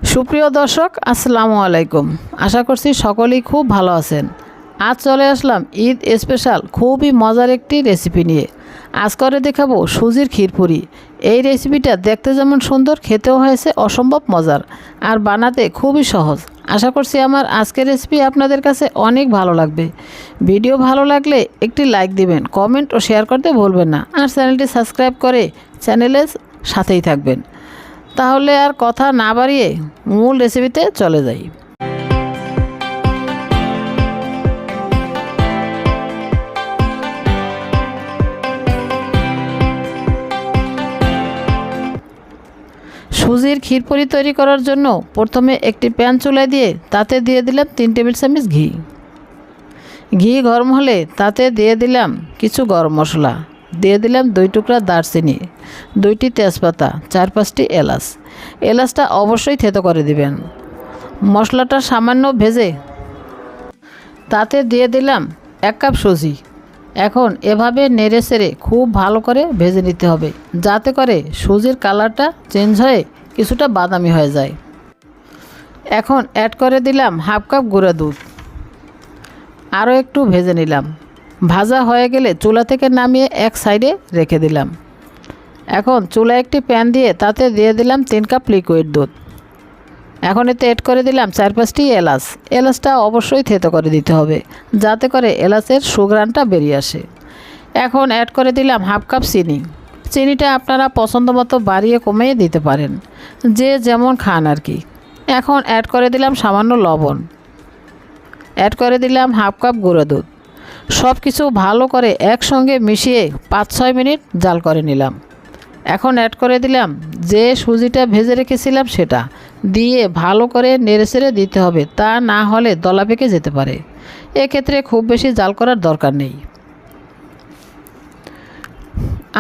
সুপ্রিয় দর্শক আসসালামু আলাইকুম। আশা করছি সকলেই খুব ভালো আছেন। আজ চলে আসলাম ঈদ স্পেশাল খুবই মজার একটি রেসিপি নিয়ে। আজ করে দেখাবো সুজির ক্ষীরপুরি। এই রেসিপিটা দেখতে যেমন সুন্দর, খেতেও হয়েছে অসম্ভব মজার আর বানাতে খুবই সহজ। আশা করছি আমার আজকের রেসিপি আপনাদের কাছে অনেক ভালো লাগবে। ভিডিও ভালো লাগলে একটি লাইক দিবেন, কমেন্ট ও শেয়ার করতে ভুলবেন না, আর চ্যানেলটি সাবস্ক্রাইব করে চ্যানেলের সাথেই থাকবেন। তাহলে আর কথা না বাড়িয়ে মূল রেসিপিতে চলে যাই। সুজির ক্ষীরপুরি তৈরি করার জন্য প্রথমে একটি প্যান চুলায় দিয়ে তাতে দিয়ে দিলাম 3 টেবিল চামচ ঘি। ঘি গরম হলে তাতে দিয়ে দিলাম কিছু গরম মশলা, দিয়ে দিলাম 2 টুকরা দারচিনি, 2টি তেজপাতা, 4-5টি এলাচ। এলাচটা অবশ্যই থেতো করে দিবেন। মশলাটা সামান্য ভেজে তাতে দিয়ে দিলাম 1 কাপ সুজি। এখন এভাবে নেড়ে চেড়ে খুব ভালো করে ভেজে নিতে হবে, যাতে করে সুজির কালারটা চেঞ্জ হয়ে কিছুটা বাদামি হয়ে যায়। এখন অ্যাড করে দিলাম 1/2 কাপ গুঁড়া দুধ। আরও একটু ভেজে নিলাম। ভাজা হয়ে গেলে চুলা থেকে নামিয়ে এক সাইডে রেখে দিলাম। এখন চুলায় একটি প্যান দিয়ে তাতে দিয়ে দিলাম 3 কাপ লিকুইড দুধ। এখন এতে অ্যাড করে দিলাম 4-5টি এলাচ। এলাচটা অবশ্যই থেতো করে দিতে হবে, যাতে করে এলাচের সুঘ্রাণটা বেরিয়ে আসে। এখন অ্যাড করে দিলাম 1/2 কাপ চিনি। চিনিটা আপনারা পছন্দ মতো বাড়িয়ে কমিয়ে দিতে পারেন, যে যেমন খান আর কি। এখন অ্যাড করে দিলাম সামান্য লবণ। অ্যাড করে দিলাম 1/2 কাপ গুঁড়ো দুধ। সব কিছু ভালো করে একসঙ্গে মিশিয়ে 5-6 মিনিট জাল করে নিলাম। এখন অ্যাড করে দিলাম যে সুজিটা ভেজে রেখেছিলাম সেটা দিয়ে ভালো করে নেড়েচেড়ে দিতে হবে, তা না হলে দলা পেকে যেতে পারে। এক্ষেত্রে খুব বেশি জাল করার দরকার নেই।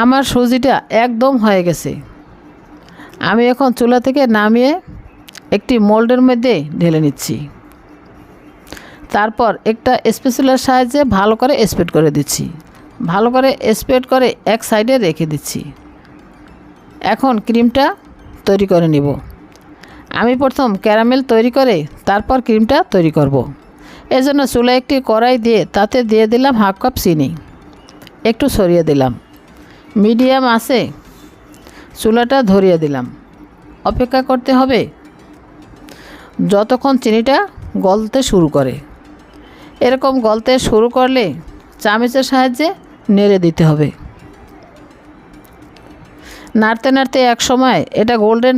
আমার সুজিটা একদম হয়ে গেছে। আমি এখন চুলা থেকে নামিয়ে একটি মোল্ডের মধ্যে ঢেলে নিচ্ছি। তারপর একটা স্প্যাচুলার সাহায্যে ভালো করে স্প্রেড করে দিচ্ছি। ভালো করে স্প্রেড করে এক সাইডে রেখে দিচ্ছি। এখন ক্রিমটা তৈরি করে নিব। আমি প্রথম ক্যারামেল তৈরি করে তারপর ক্রিমটা তৈরি করব। এজন্য চুলায় একটি কড়াই দিয়ে তাতে দিয়ে দিলাম 1/2 কাপ চিনি। একটু ছড়িয়ে দিলাম। মিডিয়াম আছে চুলাটা ধরিয়ে দিলাম। অপেক্ষা করতে হবে যতক্ষণ চিনিটা গলতে শুরু করে। এরকম গলতে শুরু করলে চামচের সাহায্যে নেড়ে দিতে হবে। নাড়তে নাড়তে এক সময় এটা গোল্ডেন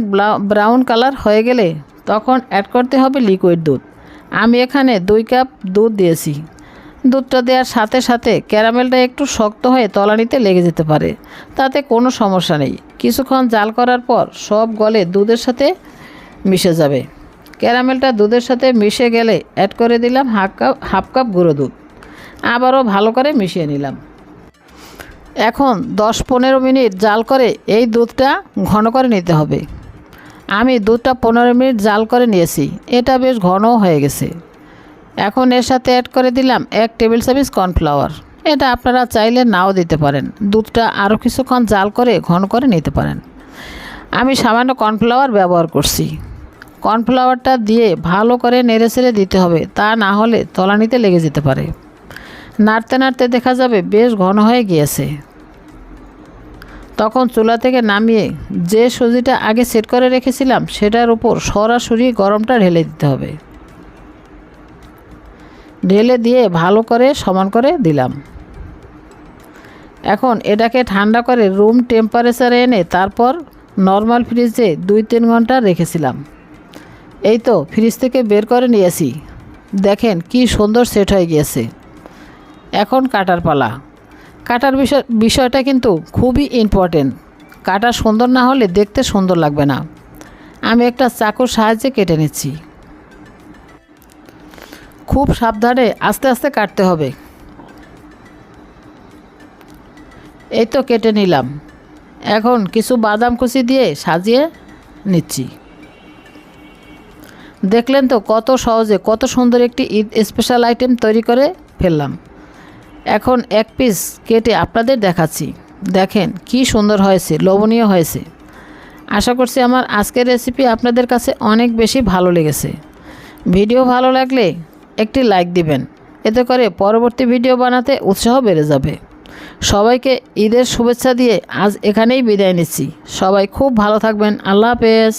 ব্রাউন কালার হয়ে গেলে তখন অ্যাড করতে হবে লিকুইড দুধ। আমি এখানে 2 কাপ দুধ দিয়েছি। দুধটা দেওয়ার সাথে সাথে ক্যারামেলটা একটু শক্ত হয়ে তলানিতে লেগে যেতে পারে, তাতে কোনো সমস্যা নেই। কিছুক্ষণ জাল করার পর সব গলে দুধের সাথে মিশে যাবে। ক্যারামেলটা দুধের সাথে মিশে গেলে অ্যাড করে দিলাম 1/2 কাপ গুঁড়ো দুধ। আবারও ভালো করে মিশিয়ে নিলাম। এখন 10-15 মিনিট জাল করে এই দুধটা ঘন করে নিতে হবে। আমি দুধটা 15 মিনিট জাল করে নিয়েছি। এটা বেশ ঘনও হয়ে গেছে। এখন এর সাথে অ্যাড করে দিলাম 1 টেবিল চামচ কর্নফ্লাওয়ার। এটা আপনারা চাইলে নাও দিতে পারেন। দুধটা আরও কিছুক্ষণ জাল করে ঘন করে নিতে পারেন। আমি সামান্য কর্নফ্লাওয়ার ব্যবহার করছি। কর্নফ্লাওয়ারটা দিয়ে ভালো করে নেড়েচেড়ে দিতে হবে, তা না হলে তলানিতে লেগে যেতে পারে। নাড়তে নাড়তে দেখা যাবে বেশ ঘন হয়ে গিয়েছে। তখন চুলা থেকে নামিয়ে যে সুজিটা আগে সেট করে রেখেছিলাম সেটার উপর সরাসরি গরমটা ঢেলে দিতে হবে। ঢেলে দিয়ে ভালো করে সমান করে দিলাম। এখন এটাকে ঠান্ডা করে রুম টেম্পারেচারে এনে তারপর নর্মাল ফ্রিজে 2-3 ঘন্টা রেখেছিলাম। এই তো ফ্রিজ থেকে বের করে নিয়েছি। দেখেন কি সুন্দর সেট হয়ে গিয়েছে। এখন কাটার পালা। কাটার বিষয়টা কিন্তু খুবই ইম্পর্টেন্ট। কাটা সুন্দর না হলে দেখতে সুন্দর লাগবে না। আমি একটা চাকুর সাহায্যে কেটে নিচ্ছি। খুব সাবধানে আস্তে আস্তে কাটতে হবে। এই তো কেটে নিলাম। এখন কিছু বাদাম কুচি দিয়ে সাজিয়ে নিচ্ছি। দেখলেন তো কত সহজে কত সুন্দর একটি ঈদ স্পেশাল আইটেম তৈরি করে ফেললাম। এখন এক পিস কেটে আপনাদের দেখাচ্ছি। দেখেন কি সুন্দর হয়েছে, লোভনীয় হয়েছে। আশা করছি আমার আজকের রেসিপি আপনাদের কাছে অনেক বেশি ভালো লেগেছে। ভিডিও ভালো লাগলে একটি লাইক দিবেন, এতে করে পরবর্তী ভিডিও বানাতে উৎসাহ বেড়ে যাবে। সবাইকে ঈদের শুভেচ্ছা দিয়ে আজ এখানেই বিদায় নিচ্ছি। সবাই খুব ভালো থাকবেন। আল্লাহ হাফেজ।